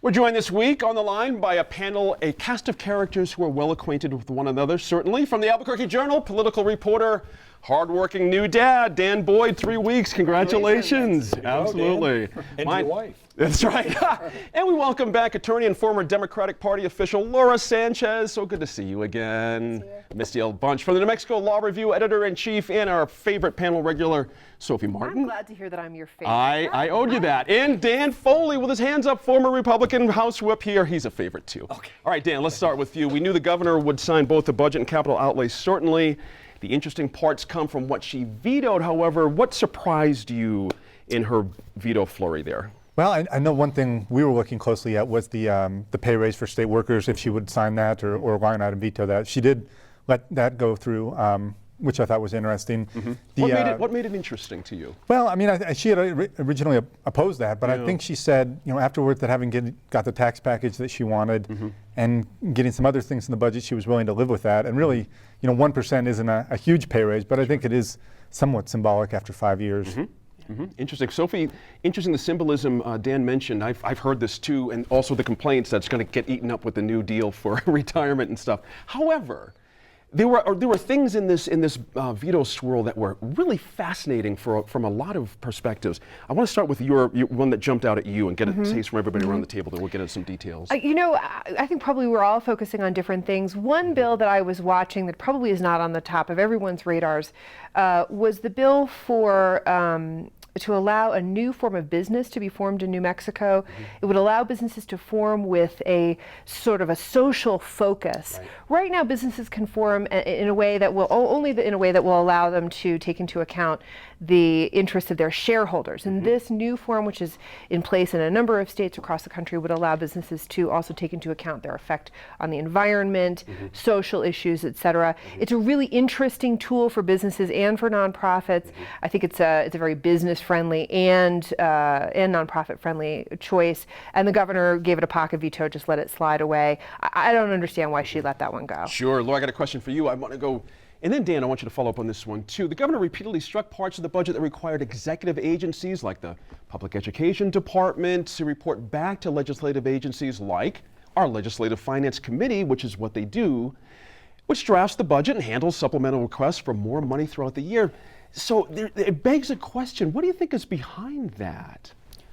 We're joined this week on the line by a panel, a cast of characters who are well acquainted with one another, certainly. From the Albuquerque Journal, political reporter, hardworking new dad, Dan Boyd, 3 weeks. Congratulations. Absolutely. And your wife. That's right. And we welcome back attorney and former Democratic Party official Laura Sanchez. So good to see you again. Missed you a bunch. From the New Mexico Law Review, editor-in-chief, and our favorite panel regular, Sophie Martin. I'm glad to hear that I'm your favorite. I owed you that. And Dan Foley with his hands up, former Republican House Whip here. He's a favorite too. Okay. All right, Dan, let's start with you. We knew the governor would sign both the budget and capital outlay, certainly. The interesting parts come from what she vetoed. However, what surprised you in her veto flurry there? Well, I know one thing we were looking closely at was the pay raise for state workers, if she would sign that or line item veto that. She did let that go through, which I thought was interesting. Mm-hmm. What made it interesting to you? Well, I mean, she had originally opposed that, but I think she said, afterwards that having got the tax package that she wanted and getting some other things in the budget, she was willing to live with that. And really, 1% isn't a huge pay raise, but I think it is somewhat symbolic after 5 years. Interesting. Sophie, interesting the symbolism Dan mentioned. I've heard this too, and also the complaints that's going to get eaten up with the New Deal for retirement and stuff. However, there were things in this veto swirl that were really fascinating from a lot of perspectives. I want to start with your one that jumped out at you and get a taste from everybody around the table, then we'll get into some details. I think probably we're all focusing on different things. One bill that I was watching that probably is not on the top of everyone's radars was the bill for to allow a new form of business to be formed in New Mexico. It would allow businesses to form with a sort of a social focus. Right now, businesses can form in a way that will in a way that will allow them to take into account the interests of their shareholders. And this new form, which is in place in a number of states across the country, would allow businesses to also take into account their effect on the environment, social issues, et cetera. It's a really interesting tool for businesses and for nonprofits. I think it's a very business-friendly and nonprofit-friendly choice. And the governor gave it a pocket veto, just let it slide away. I don't understand why she let that one go. Sure. Laura, I got a question for you. I want to go. And then, Dan, I want you to follow up on this one, too. The governor repeatedly struck parts of the budget that required executive agencies like the Public Education Department to report back to legislative agencies like our Legislative Finance Committee, which is what they do, which drafts the budget and handles supplemental requests for more money throughout the year. So it begs a question. What do you think is behind that?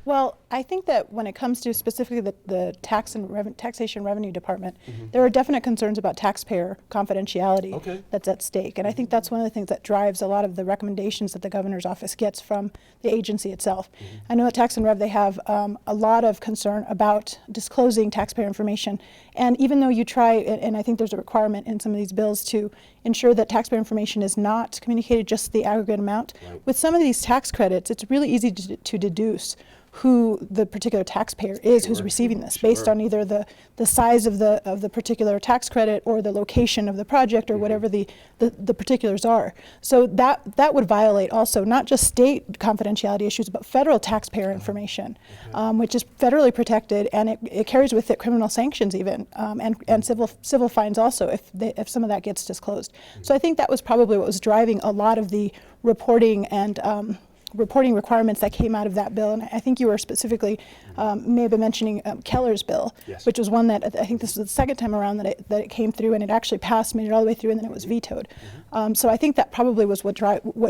Well, I think that when it comes to specifically the Taxation Revenue Department, there are definite concerns about taxpayer confidentiality that's at stake. And I think that's one of the things that drives a lot of the recommendations that the governor's office gets from the agency itself. I know at Tax and Rev they have a lot of concern about disclosing taxpayer information. And even though you try, and I think there's a requirement in some of these bills to ensure that taxpayer information is not communicated just the aggregate amount, with some of these tax credits, it's really easy to deduce who the particular taxpayer is who's receiving this based on either the size of the particular tax credit or the location of the project or whatever the particulars are. So that would violate also not just state confidentiality issues but federal taxpayer information, which is federally protected, and it carries with it criminal sanctions even and civil fines also if some of that gets disclosed. So I think that was probably what was driving a lot of the reporting and reporting requirements that came out of that bill. And I think you were specifically may have been mentioning Keller's bill, which was one that I think this was the second time around that it came through, and it actually passed, made it all the way through, and then it was vetoed. So I think that probably was what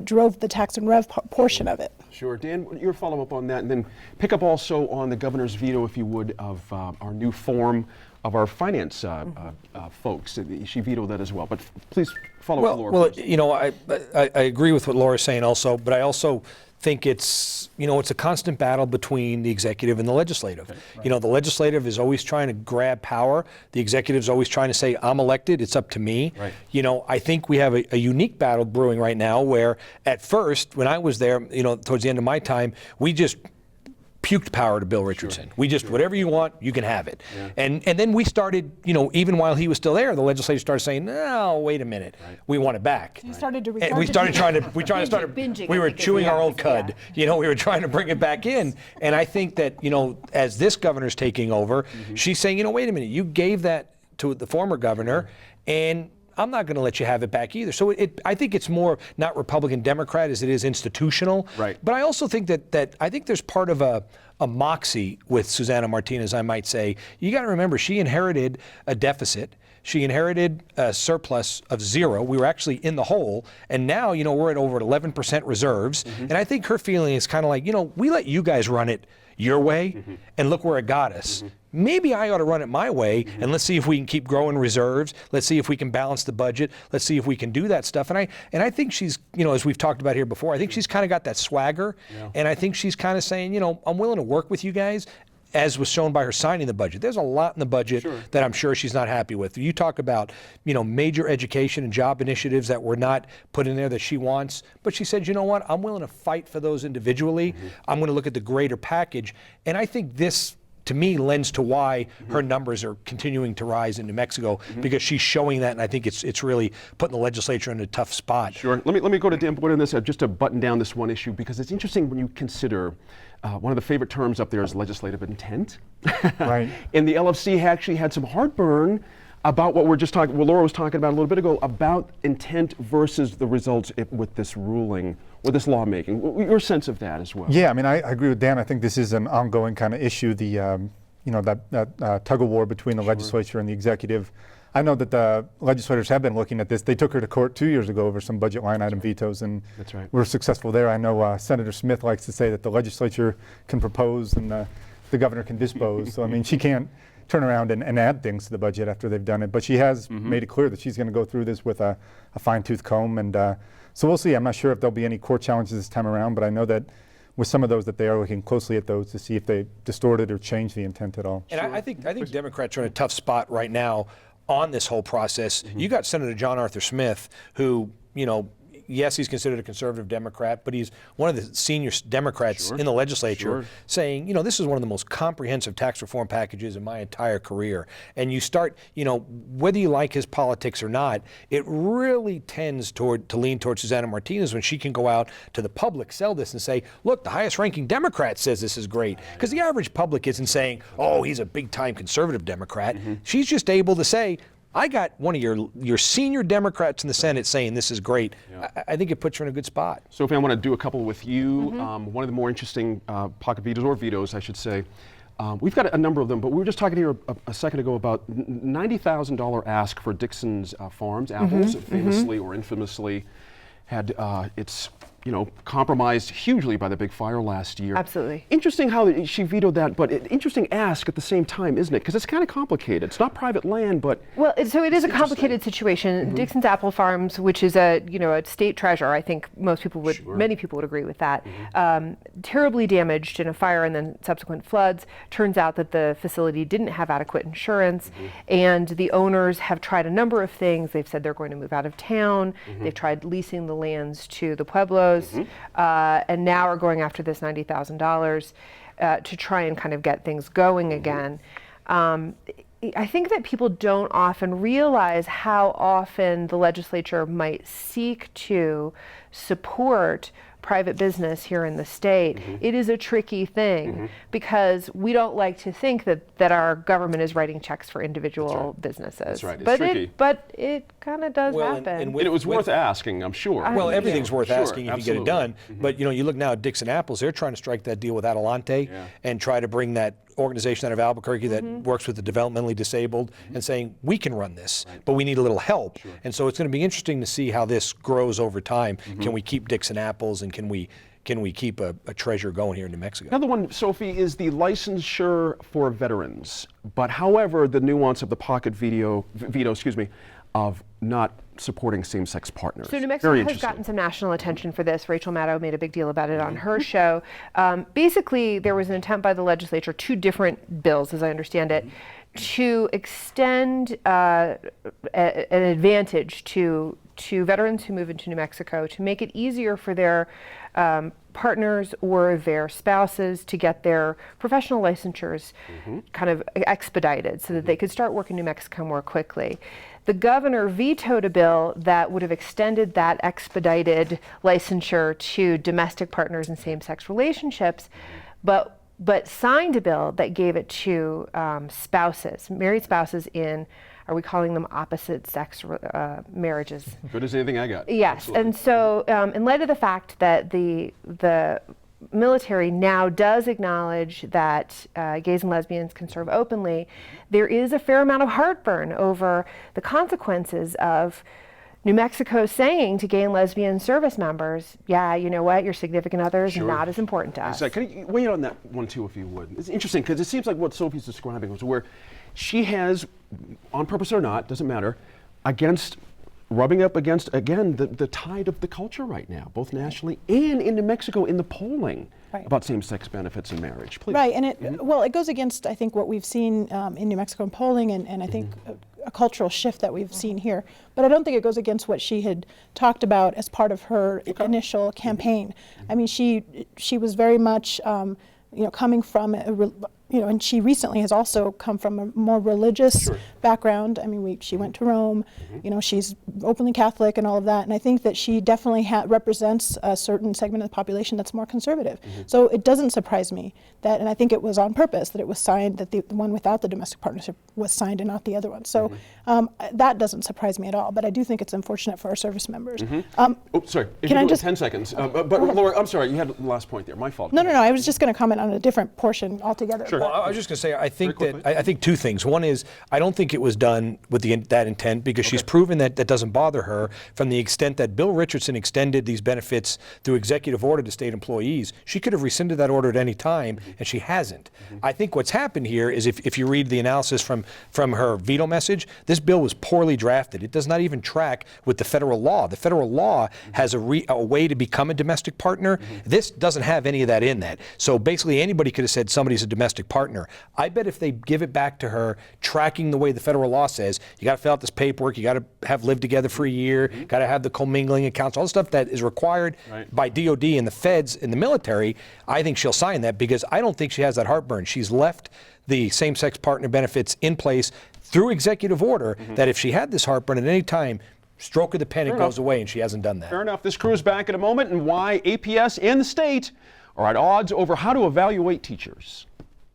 drove the Tax and Rev portion of it. Sure. Dan, your follow-up on that, and then pick up also on the governor's veto, if you would, of our new form of our finance folks. She vetoed that as well. But please follow up, Laura. Well, I agree with what Laura's saying also, but I also think it's a constant battle between the executive and the legislative. The legislative is always trying to grab power. The executive is always trying to say, I'm elected, it's up to me. I think we have a unique battle brewing right now where at first, when I was there, towards the end of my time, we just puked power to Bill Richardson. We just, whatever you want, you can have it. And then we started, even while he was still there, the legislature started saying, no, wait a minute, we want it back. You started to and we started trying to, we were chewing our own cud. We were trying to bring it back in. And I think that, as this governor's taking over, she's saying, wait a minute, you gave that to the former governor, and I'm not going to let you have it back either. So I think it's more not Republican Democrat as it is institutional. Right. But I also think that I think there's part of a moxie with Susana Martinez, I might say. You got to remember, she inherited a deficit. She inherited a surplus of 0. We were actually in the hole. And now, we're at over 11% reserves. And I think her feeling is kind of like, we let you guys run it your way, and look where it got us. Maybe I ought to run it my way, and let's see if we can keep growing reserves. Let's see if we can balance the budget. Let's see if we can do that stuff. And I think she's, as we've talked about here before, I think she's kind of got that swagger, and I think she's kind of saying, I'm willing to work with you guys, as was shown by her signing the budget. There's a lot in the budget that I'm sure she's not happy with. You talk about, major education and job initiatives that were not put in there that she wants, but she said, you know what, I'm willing to fight for those individually. I'm going to look at the greater package. And I think this, to me, lends to why her numbers are continuing to rise in New Mexico, because she's showing that, and I think it's really putting the legislature in a tough spot. Sure. Let me go to Dan Boyd on this, just to button down this one issue, because it's interesting when you consider one of the favorite terms up there is legislative intent. Right. And the LFC actually had some heartburn about what what Laura was talking about a little bit ago, about intent versus the results with this ruling, with this lawmaking. Your sense of that as well? Yeah, I mean, I agree with Dan. I think this is an ongoing kind of issue, that tug of war between the legislature and the executive. I know that the legislators have been looking at this. They took her to court 2 years ago over some budget line item vetoes, and That's right. were successful there. I know Senator Smith likes to say that the legislature can propose and the governor can dispose. So, I mean, she can't turn around and add things to the budget after they've done it. But she has made it clear that she's going to go through this with a fine-tooth comb. And so we'll see. I'm not sure if there'll be any court challenges this time around, but I know that with some of those that they are looking closely at those to see if they distorted or changed the intent at all. And I think Democrats are in a tough spot right now on this whole process. You got Senator John Arthur Smith, who, yes, he's considered a conservative Democrat, but he's one of the senior Democrats in the legislature, saying, this is one of the most comprehensive tax reform packages in my entire career. And you start, whether you like his politics or not, it really tends to lean towards Susana Martinez when she can go out to the public, sell this, and say, look, the highest ranking Democrat says this is great. Because the average public isn't saying, oh, he's a big time conservative Democrat. She's just able to say, I got one of your senior Democrats in the Senate saying this is great. I think it puts her in a good spot. Sophie, I want to do a couple with you. One of the more interesting pocket vetoes, or vetoes, I should say. We've got a number of them, but we were just talking here a second ago about $90,000 ask for Dixon's Farms. Apples famously or infamously had its compromised hugely by the big fire last year. Absolutely. Interesting how she vetoed that, but interesting ask at the same time, isn't it? Because it's kind of complicated. It's not private land, but well, so it is a complicated situation. Dixon's Apple Farms, which is a state treasure, I think many people would agree with that. Terribly damaged in a fire and then subsequent floods. Turns out that the facility didn't have adequate insurance, and the owners have tried a number of things. They've said they're going to move out of town. They've tried leasing the lands to the Pueblos. And now are going after this $90,000 to try and kind of get things going again. I think that people don't often realize how often the legislature might seek to support private business here in the state. It is a tricky thing because we don't like to think that our government is writing checks for individual businesses. That's right. It's tricky. But it kind of does happen. And it was worth asking, I'm sure. Well, everything's worth asking if absolutely. you get it done. But you look now at Dixon Apples, they're trying to strike that deal with Adelante and try to bring that organization out of Albuquerque that works with the developmentally disabled and saying, we can run this, but we need a little help. And so it's going to be interesting to see how this grows over time. Can we keep Dixon Apples, and can we keep a treasure going here in New Mexico? Another one, Sophie, is the licensure for veterans. But however, the nuance of the pocket veto, of not supporting same-sex partners. So New Mexico has gotten some national attention for this. Rachel Maddow made a big deal about it on her show. Basically, there was an attempt by the legislature, 2 different bills, as I understand it, to extend an advantage to veterans who move into New Mexico, to make it easier for their partners or their spouses to get their professional licensures kind of expedited so that they could start working in New Mexico more quickly. The governor vetoed a bill that would have extended that expedited licensure to domestic partners in same-sex relationships, but but signed a bill that gave it to spouses, married spouses in, are we calling them opposite sex marriages? Good as anything I got. Yes, Absolutely. and so in light of the fact that the military now does acknowledge that gays and lesbians can serve openly, there is a fair amount of heartburn over the consequences of New Mexico saying to gay and lesbian service members, yeah, you know what, your significant other is not as important to us. Exactly. Can you weigh in on that one too, if you would? It's interesting because it seems like what Sophie's describing was where she has, on purpose or not, doesn't matter, rubbing up against, again, the tide of the culture right now, both nationally and in New Mexico in the polling about same-sex benefits in marriage. Please. Right, and it goes against, I think, what we've seen in New Mexico in polling, and I think a cultural shift that we've seen here. But I don't think it goes against what she had talked about as part of her initial campaign. I mean, she was very much, coming from and she recently has also come from a more religious background. I mean, she went to Rome, she's openly Catholic and all of that. And I think that she definitely represents a certain segment of the population that's more conservative. So it doesn't surprise me that, and I think it was on purpose that it was signed, that the one without the domestic partnership was signed and not the other one. So that doesn't surprise me at all. But I do think it's unfortunate for our service members. Sorry. If Can you I go just 10 seconds. But Laura, I'm sorry, you had the last point there. My fault. No. I was just going to comment on a different portion altogether. Sure. Well, I was just going to say, I think two things. One is, I don't think it was done with that intent, because she's proven that doesn't bother her, from the extent that Bill Richardson extended these benefits through executive order to state employees. She could have rescinded that order at any time, and she hasn't. I think what's happened here is, if you read the analysis from her veto message, this bill was poorly drafted. It does not even track with the federal law. The federal law has a way to become a domestic partner. This doesn't have any of that in that. So basically, anybody could have said somebody's a domestic partner. I bet if they give it back to her, tracking the way the federal law says, you got to fill out this paperwork, you got to have lived together for a year, got to have the commingling accounts, all the stuff that is required by DOD and the feds and the military, I think she'll sign that, because I don't think she has that heartburn. She's left the same-sex partner benefits in place through executive order, that if she had this heartburn at any time, stroke of the pen, it goes away, and she hasn't done that. Fair enough. This crew is back in a moment, and why APS and the state are at odds over how to evaluate teachers.